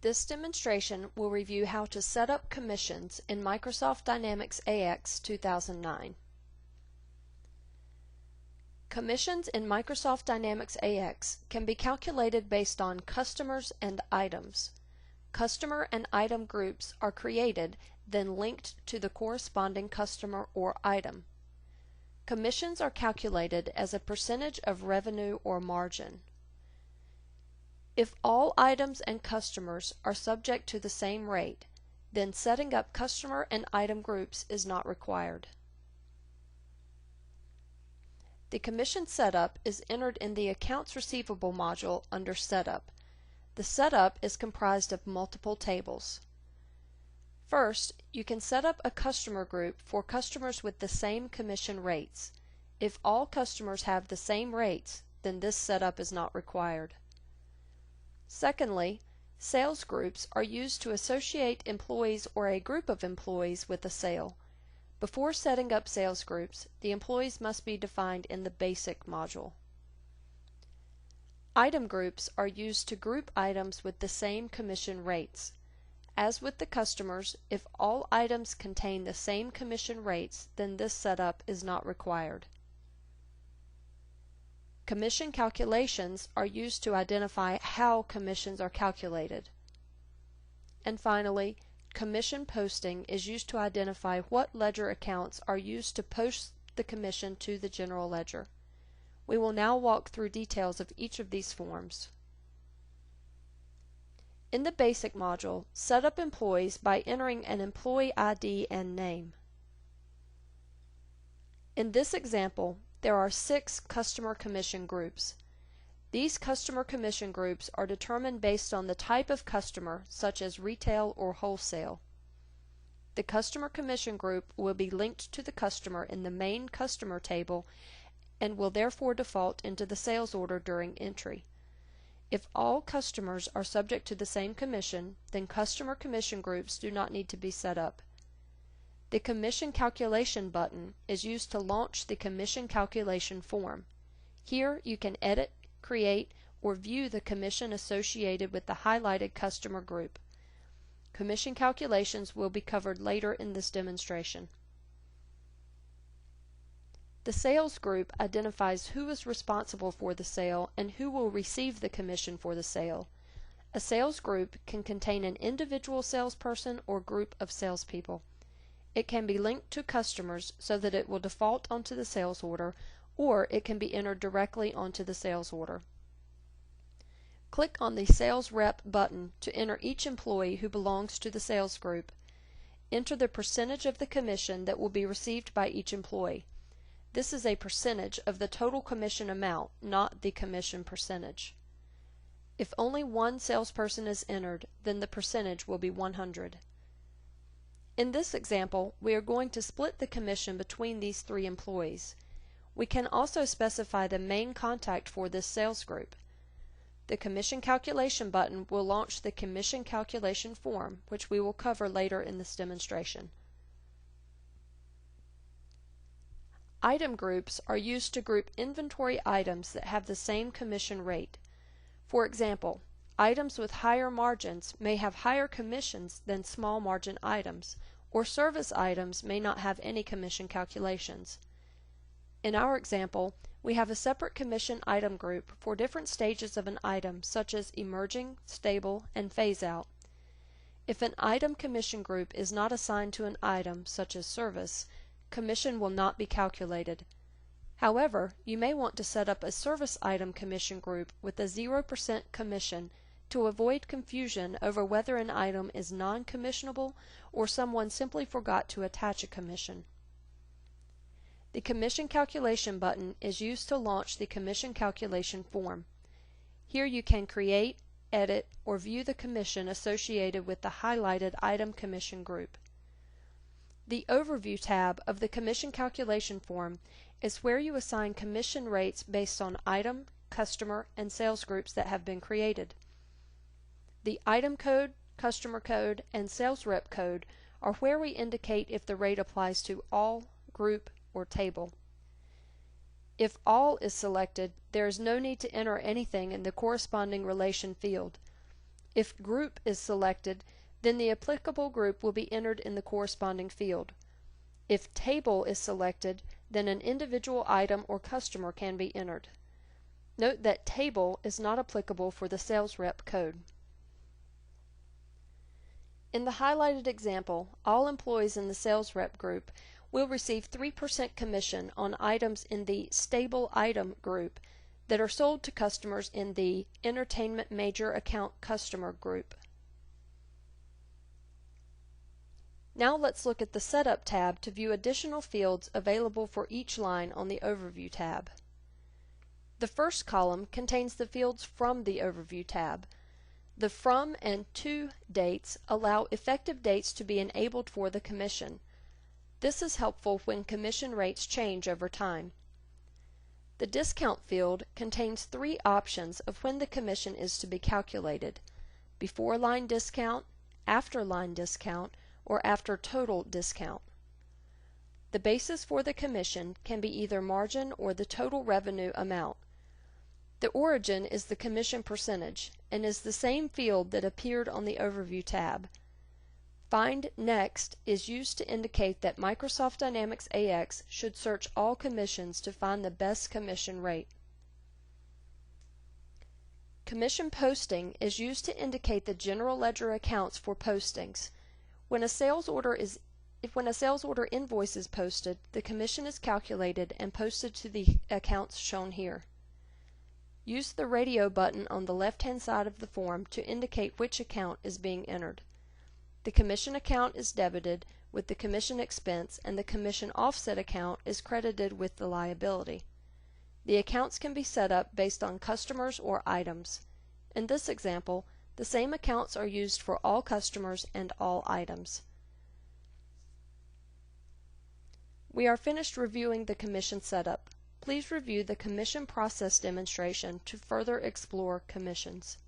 This demonstration will review how to set up commissions in Microsof Dynamics AX 2009. Commissions in Microsoft Dynamics AX can be calculated based on customers and items. Customer and item groups are created, then linked to the corresponding customer or item. Commissions are calculated as a percentage of revenue or margin. If all items and customers are subject to the same rate, then setting up customer and item groups is not required. The commission setup is entered in the Accounts Receivable module under Setup. The setup is comprised of multiple tables. First, you can set up a customer group for customers with the same commission rates. If all customers have the same rates, then this setup is not required. Secondly, sales groups are used to associate employees or a group of employees with a sale. Before setting up sales groups, the employees must be defined in the Basic module. Item groups are used to group items with the same commission rates. As with the customers, if all items contain the same commission rates, then this setup is not required. Commission calculations are used to identify how commissions are calculated. And finally, commission posting is used to identify what ledger accounts are used to post the commission to the general ledger. We will now walk through details of each of these forms. In the Basic module, set up employees by entering an employee ID and name. In this example, there are 6 customer commission groups. These customer commission groups are determined based on the type of customer, such as retail or wholesale. The customer commission group will be linked to the customer in the main customer table and will therefore default into the sales order during entry. If all customers are subject to the same commission, then customer commission groups do not need to be set up. The Commission Calculation button is used to launch the commission calculation form. Here you can edit, create, or view the commission associated with the highlighted customer group. Commission calculations will be covered later in this demonstration. The sales group identifies who is responsible for the sale and who will receive the commission for the sale. A sales group can contain an individual salesperson or group of salespeople. It can be linked to customers so that it will default onto the sales order, or it can be entered directly onto the sales order. Click on the Sales Rep button to enter each employee who belongs to the sales group. Enter the percentage of the commission that will be received by each employee. This is a percentage of the total commission amount, not the commission percentage. If only one salesperson is entered, then the percentage will be 100. In this example, we are going to split the commission between these 3 employees. We can also specify the main contact for this sales group. The Commission Calculation button will launch the Commission Calculation form, which we will cover later in this demonstration. Item groups are used to group inventory items that have the same commission rate. For example, items with higher margins may have higher commissions than small margin items, or service items may not have any commission calculations. In our example, we have a separate commission item group for different stages of an item, such as emerging, stable, and phase out. If an item commission group is not assigned to an item, such as service, commission will not be calculated. However, you may want to set up a service item commission group with a 0% commission to avoid confusion over whether an item is non-commissionable or someone simply forgot to attach a commission. The Commission Calculation button is used to launch the Commission Calculation form. Here you can create, edit, or view the commission associated with the highlighted item commission group. The Overview tab of the Commission Calculation form is where you assign commission rates based on item, customer, and sales groups that have been created. The item code, customer code, and sales rep code are where we indicate if the rate applies to all, group, or table. If all is selected, there is no need to enter anything in the corresponding relation field. If Group is selected, then the applicable group will be entered in the corresponding field. If Table is selected, then an individual item or customer can be entered. Note that Table is not applicable for the sales rep code. In the highlighted example, all employees in the sales rep group will receive 3% commission on items in the Stable Item group that are sold to customers in the Entertainment Major Account Customer group. Now let's look at the Setup tab to view additional fields available for each line on the Overview tab. The first column contains the fields from the Overview tab. The From and To dates allow effective dates to be enabled for the commission. This is helpful when commission rates change over time. The Discount field contains 3 options of when the commission is to be calculated: before line discount, after line discount, or after total discount. The basis for the commission can be either margin or the total revenue amount. The origin is the commission percentage and is the same field that appeared on the Overview tab. Find Next is used to indicate that Microsoft Dynamics AX should search all commissions to find the best commission rate. Commission Posting is used to indicate the general ledger accounts for postings. When a sales order invoice is posted, the commission is calculated and posted to the accounts shown here. Use the radio button on the left-hand side of the form to indicate which account is being entered. The commission account is debited with the commission expense, and the commission offset account is credited with the liability. The accounts can be set up based on customers or items. In this example, the same accounts are used for all customers and all items. We are finished reviewing the commission setup. Please review the commission process demonstration to further explore commissions.